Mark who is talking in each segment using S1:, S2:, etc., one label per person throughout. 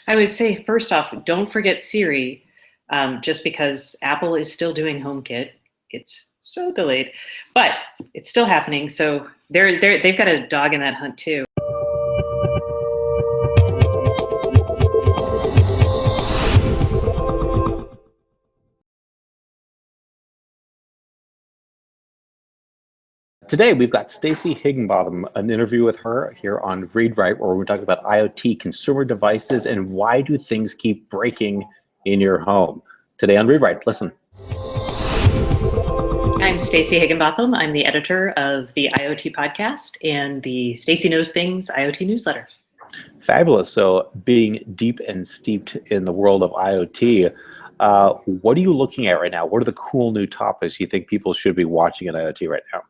S1: I would say, first off, don't forget Siri, just because Apple is still doing HomeKit. It's so delayed, but it's still happening. So they've got a dog in that hunt too.
S2: Today, we've got Stacey Higginbotham, an interview with her here on ReadWrite, where we're talking about IoT consumer devices and why do things keep breaking in your home. Today on ReadWrite, listen.
S1: I'm Stacey Higginbotham. I'm the editor of the IoT Podcast and the Stacey Knows Things IoT newsletter.
S2: Fabulous. So being deep and steeped in the world of IoT, what are you looking at right now? What are the cool new topics you think people should be watching in IoT right now?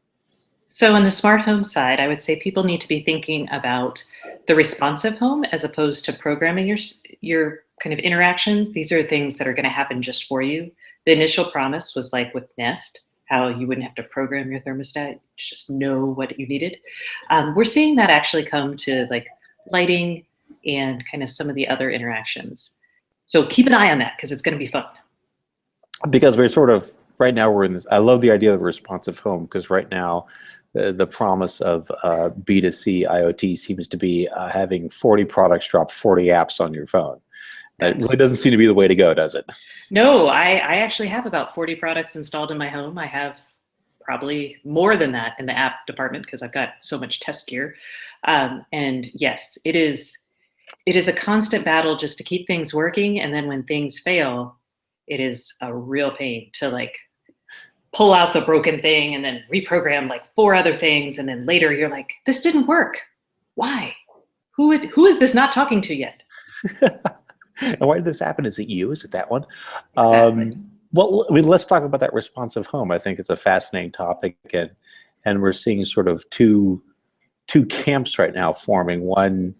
S1: So on the smart home side, I would say people need to be thinking about the responsive home as opposed to programming your kind of interactions. These are things that are going to happen just for you. The initial promise was like with Nest, how you wouldn't have to program your thermostat, just know what you needed. We're seeing that actually come to like lighting and kind of some of the other interactions. So keep an eye on that because it's going to be fun.
S2: Because we're sort of, right now we're in this, I love the idea of a responsive home because right now, the promise of B2C IoT seems to be having 40 products drop 40 apps on your phone. That really doesn't seem to be the way to go, does it?
S1: No, I actually have about 40 products installed in my home. I have probably more than that in the app department because I've got so much test gear. And yes, it is a constant battle just to keep things working. And then when things fail, it is a real pain to like pull out the broken thing and then reprogram like 4 other things. And then later you're like, this didn't work. Why? Who is this not talking to yet?
S2: And why did this happen? Is it you? Is it that one?
S1: Exactly.
S2: Well, I mean, let's talk about that responsive home. I think it's a fascinating topic, and we're seeing sort of two camps right now forming. One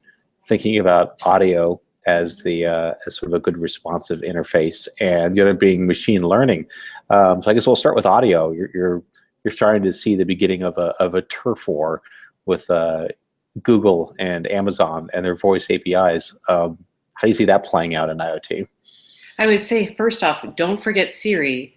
S2: thinking about audio as sort of a good responsive interface, and the other being machine learning. So I guess we'll start with audio. You're starting to see the beginning of a turf war with Google and Amazon and their voice APIs. How do you see that playing out in IoT?
S1: I would say, first off, don't forget Siri,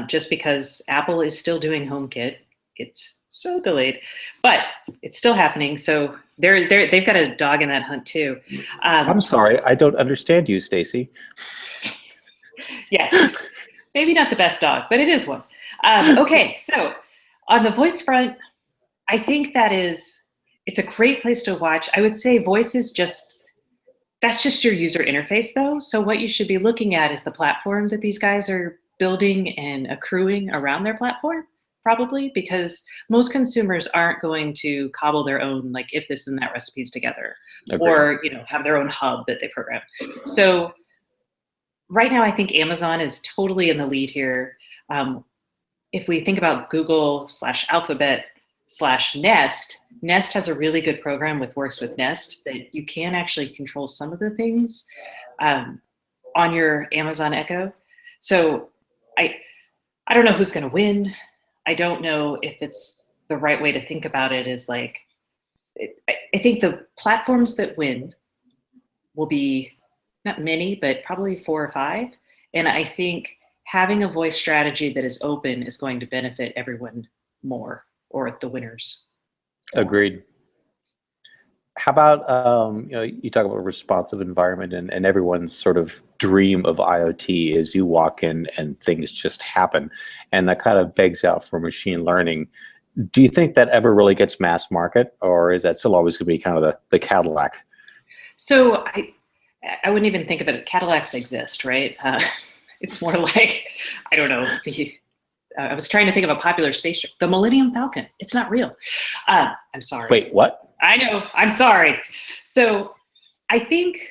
S1: just because Apple is still doing HomeKit. It's so delayed, but it's still happening. So they've got a dog in that hunt too.
S2: I'm sorry, I don't understand you, Stacey.
S1: Yes, maybe not the best dog, but it is one. Okay, so on the voice front, I think it's a great place to watch. I would say voice is that's just your user interface though. So what you should be looking at is the platform that these guys are building and accruing around their platform, probably, because most consumers aren't going to cobble their own, like if this and that recipes together. Agreed. Or, have their own hub that they program. So right now, I think Amazon is totally in the lead here. If we think about Google/Alphabet/Nest, Nest has a really good program works with Nest that you can actually control some of the things on your Amazon Echo. So I don't know who's going to win. I don't know if it's the right way to think about it is like, I think the platforms that win will be not many, but probably 4 or 5. And I think having a voice strategy that is open is going to benefit everyone more, or the winners.
S2: Agreed. How about, you talk about a responsive environment and everyone's sort of dream of IoT is you walk in and things just happen. And that kind of begs out for machine learning. Do you think that ever really gets mass market, or is that still always going to be kind of the Cadillac?
S1: So I wouldn't even think of it. Cadillacs exist, right? It's more like, I don't know, I was trying to think of a popular space trip. The Millennium Falcon. It's not real. I'm sorry.
S2: Wait, what?
S1: I know. I'm sorry. So I think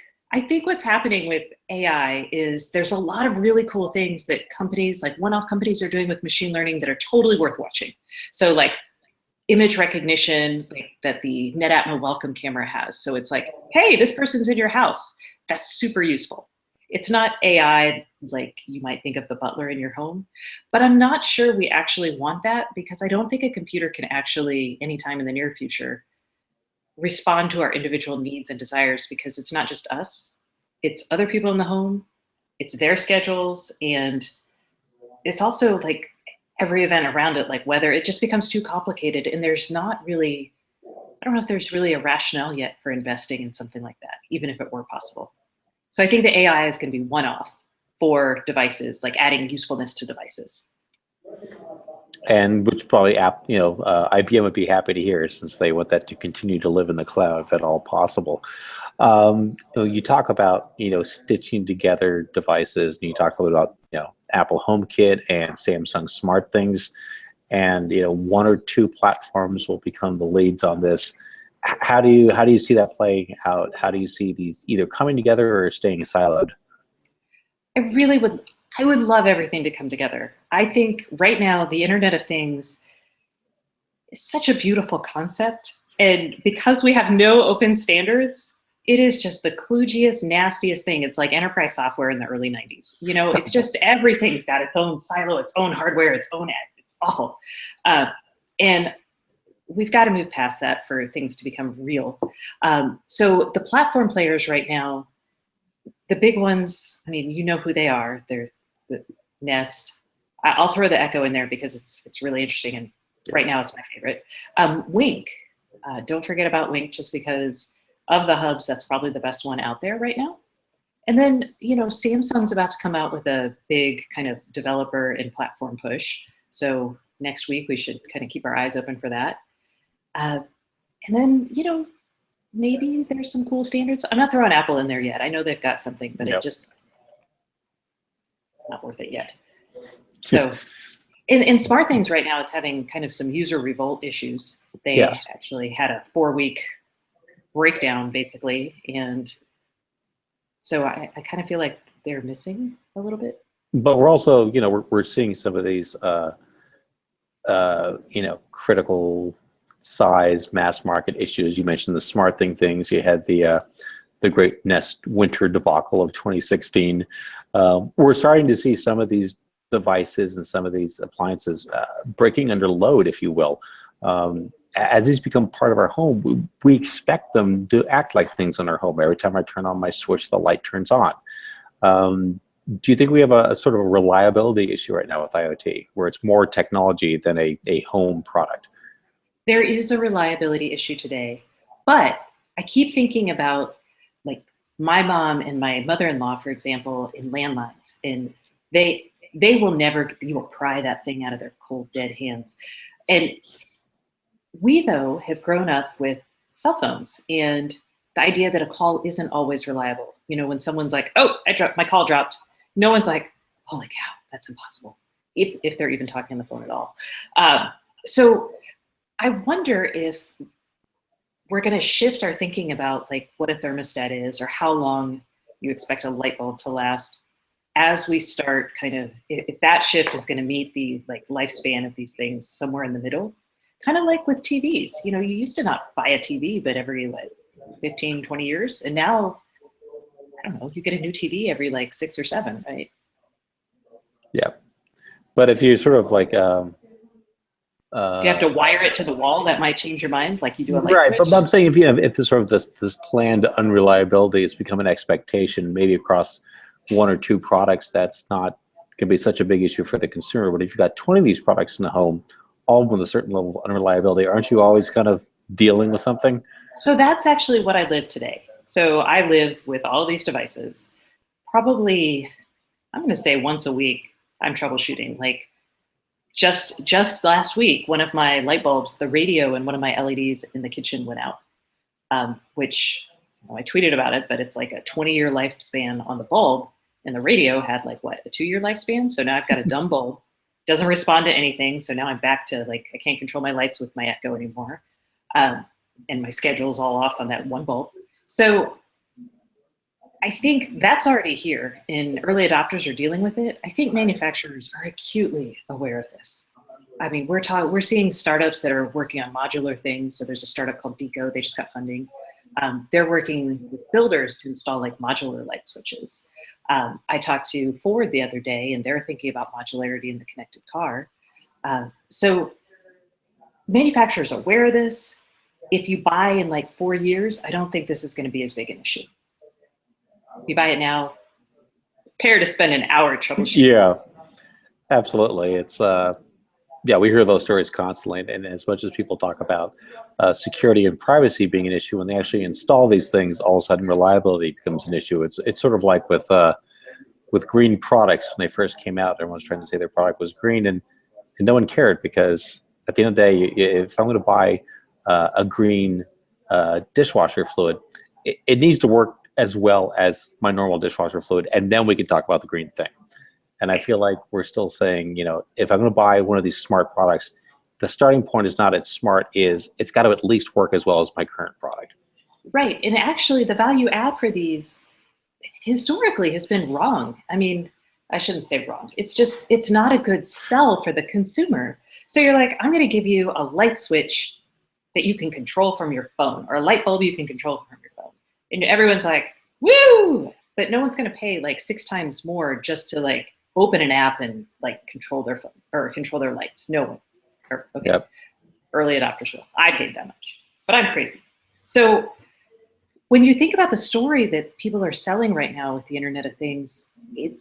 S1: what's happening with AI is there's a lot of really cool things that companies, like one-off companies, are doing with machine learning that are totally worth watching. So like image recognition, like that the NetAtmo welcome camera has. So it's like, hey, this person's in your house. That's super useful. It's not AI like you might think of the butler in your home, but I'm not sure we actually want that because I don't think a computer can actually, anytime in the near future, respond to our individual needs and desires because it's not just us. it's other people in the home, it's their schedules, and it's also like every event around it, like weather, it just becomes too complicated. And there's not really, I don't know if there's really a rationale yet for investing in something like that, even if it were possible. So I think the AI is going to be one-off for devices, like adding usefulness to devices.
S2: And which probably IBM would be happy to hear, since they want that to continue to live in the cloud if at all possible. You talk about stitching together devices, and you talk about Apple HomeKit and Samsung SmartThings, and one or two platforms will become the leads on this. How do you see that playing out? How do you see these either coming together or staying siloed?
S1: I would love everything to come together. I think right now the Internet of Things is such a beautiful concept, and because we have no open standards, it is just the kludgiest, nastiest thing. It's like enterprise software in the early 90s. It's just everything's got its own silo, its own hardware, its own it's awful. And we've got to move past that for things to become real. So the platform players right now, the big ones, I mean, you know who they are. They're the Nest. I'll throw the Echo in there because it's really interesting, and right now it's my favorite. Wink. Don't forget about Wink, just because of the hubs, that's probably the best one out there right now. And then, Samsung's about to come out with a big kind of developer and platform push. So next week we should kind of keep our eyes open for that. And then, maybe there's some cool standards. I'm not throwing Apple in there yet. I know they've got something, but it's not worth it yet. So in SmartThings right now is having kind of some user revolt issues. They actually had a 4-week breakdown basically. And so I kind of feel like they're missing a little bit.
S2: But we're also, we're seeing some of these, critical size mass market issues. You mentioned the SmartThing things. You had the great Nest winter debacle of 2016. We're starting to see some of these devices and some of these appliances breaking under load, if you will. As these become part of our home, we expect them to act like things in our home. Every time I turn on my switch, the light turns on. Do you think we have a sort of a reliability issue right now with IoT, where it's more technology than a home product?
S1: There is a reliability issue today, but I keep thinking about like my mom and my mother-in-law, for example, in landlines, and they will never, you will pry that thing out of their cold, dead hands. And we, though, have grown up with cell phones and the idea that a call isn't always reliable. When someone's like, oh, my call dropped, no one's like, holy cow, that's impossible, if they're even talking on the phone at all. So I wonder if we're going to shift our thinking about like what a thermostat is or how long you expect a light bulb to last as we start kind of, if that shift is going to meet the like lifespan of these things somewhere in the middle, kind of like with TVs. You used to not buy a TV, but every 15, 20 years. And now, I don't know, you get a new TV every 6 or 7, right?
S2: Yeah. But if you sort of like,
S1: you have to wire it to the wall, that might change your mind, like you do a light switch.
S2: But I'm saying if this sort of this planned unreliability has become an expectation, maybe across 1 or 2 products, that's not going to be such a big issue for the consumer. But if you've got 20 of these products in the home, all with a certain level of unreliability, aren't you always kind of dealing with something?
S1: So that's actually what I live today. So I live with all these devices. Probably, I'm going to say once a week, I'm troubleshooting. Like just last week, one of my light bulbs, the radio and one of my LEDs in the kitchen went out, which I tweeted about it, but it's like a 20-year lifespan on the bulb, and the radio had a 2-year lifespan. So now I've got a dumb bulb, doesn't respond to anything. So now I'm back to I can't control my lights with my Echo anymore. And my schedule's all off on that one bulb. So I think that's already here, and early adopters are dealing with it. I think manufacturers are acutely aware of this. I mean, we're seeing startups that are working on modular things. So there's a startup called Deco. They just got funding. They're working with builders to install modular light switches. I talked to Ford the other day, and they're thinking about modularity in the connected car. So manufacturers are aware of this. If you buy in 4 years, I don't think this is going to be as big an issue. You buy it now, prepare to spend an hour troubleshooting.
S2: Yeah, absolutely. It's yeah, we hear those stories constantly, and as much as people talk about security and privacy being an issue, when they actually install these things, all of a sudden reliability becomes an issue. It's sort of like with green products when they first came out. Everyone's trying to say their product was green, and no one cared, because at the end of the day, if I'm going to buy a green dishwasher fluid, it needs to work as well as my normal dishwasher fluid, and then we can talk about the green thing. And I feel like we're still saying, you know, if I'm going to buy one of these smart products, the starting point is not it's smart, it's got to at least work as well as my current product.
S1: Right. And actually the value add for these historically has been wrong. I mean, I shouldn't say wrong. It's just, it's not a good sell for the consumer. So you're like, I'm going to give you a light switch that you can control from your phone, or a light bulb you can control from your phone. And everyone's like, woo! But no one's going to pay like 6 times more just to like open an app and like control their phone or control their lights. No one. Okay.
S2: Yep. Early
S1: adopters will. I paid that much, but I'm crazy. So when you think about the story that people are selling right now with the Internet of Things, it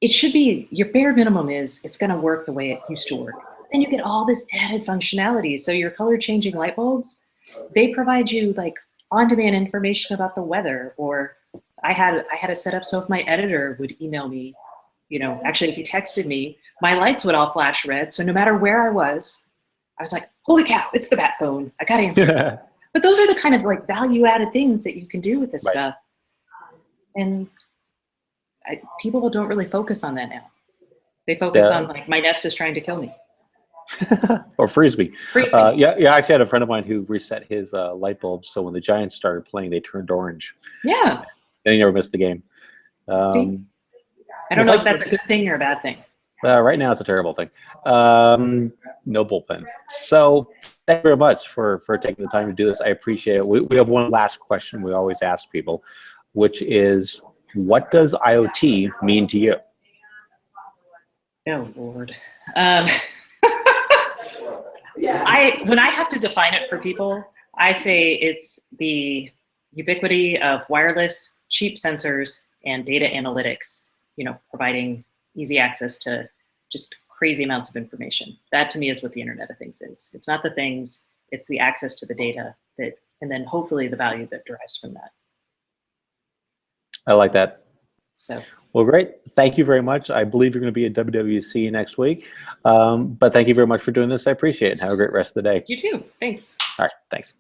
S1: should be, your bare minimum is it's going to work the way it used to work. Then you get all this added functionality. So your color changing light bulbs, they provide you like on-demand information about the weather. Or I had it set up so if my editor would email me, you know, actually if he texted me, my lights would all flash red. So no matter where I was like, holy cow, it's the bat phone. I got to answer. But those are the kind of like value added things that you can do with this stuff. And people don't really focus on that now. They focus on like, my Nest is trying to kill me.
S2: Or freeze me. Yeah, I actually had a friend of mine who reset his light bulbs, so when the Giants started playing, they turned orange.
S1: Yeah.
S2: And he never missed the game.
S1: See? I don't know if that's a good thing or a bad thing.
S2: Right now, it's a terrible thing. No bullpen. So thank you very much for taking the time to do this. I appreciate it. We have one last question we always ask people, which is, what does IoT mean to you?
S1: Oh, Lord. When I have to define it for people, I say it's the ubiquity of wireless, cheap sensors, and data analytics, you know, providing easy access to just crazy amounts of information. That to me is what the Internet of Things is. It's not the things, it's the access to the data that, and then hopefully the value that derives from that.
S2: I like that.
S1: So.
S2: Well, great. Thank you very much. I believe you're going to be at WWDC next week. But thank you very much for doing this. I appreciate it. Have a great rest of the day.
S1: You too. Thanks.
S2: All right. Thanks.